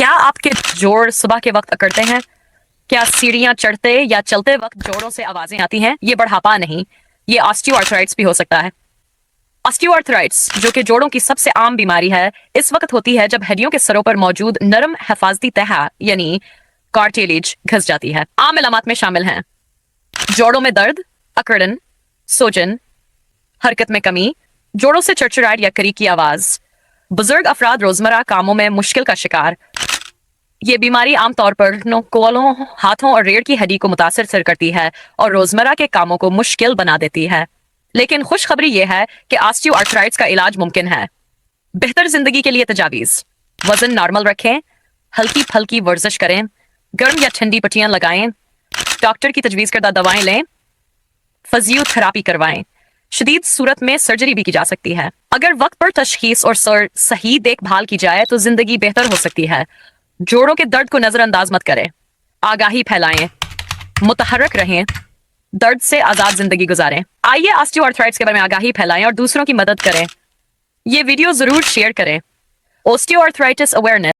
क्या आपके जोड़ सुबह के वक्त अकड़ते हैं? क्या सीढ़ियां चढ़ते या चलते वक्त जोड़ों से आवाजें आती हैं? ये बढ़ापा नहीं, ये ऑस्टियोआर्थराइटिस भी हो सकता है। ऑस्टियोआर्थराइटिस, जो कि जोड़ों की सबसे आम बीमारी है, इस वक्त होती है जब हड्डियों के सरों पर मौजूद नरम हिफाजती तह यानी कार्टिलेज घस जाती है। आम अलामात में शामिल हैं जोड़ों में दर्द, अकड़न, सोजन, हरकत में कमी, जोड़ों से चरचराहट या करी की आवाज, बुजुर्ग अफराद रोजमर्रा कामों में मुश्किल का शिकार। ये बीमारी आमतौर पर कोलों, हाथों और रीढ़ की हड्डी को मुतासर करती है और रोजमर्रा के कामों को मुश्किल बना देती है। लेकिन खुशखबरी यह है कि ऑस्टियोआर्थराइटिस का इलाज मुमकिन है। बेहतर जिंदगी के लिए तजावीज: वजन नॉर्मल रखें, हल्की फल्की वर्जिश करें, गर्म या ठंडी पट्टियां लगाएं, डॉक्टर की तजवीज करदा दवाएं लें, फिजियोथेरेपी करवाएं। शदीद सूरत में सर्जरी भी की जा सकती है। अगर वक्त पर तशखीस और सही देखभाल की जाए तो जिंदगी बेहतर हो सकती है। जोड़ों के दर्द को नजरअंदाज मत करें, आगाही फैलाएं, मुतहर्रिक रहें, दर्द से आजाद जिंदगी गुजारें। आइए ऑस्टियोआर्थराइटिस के बारे में आगाही फैलाएं और दूसरों की मदद करें। ये वीडियो जरूर शेयर करें। Osteoarthritis awareness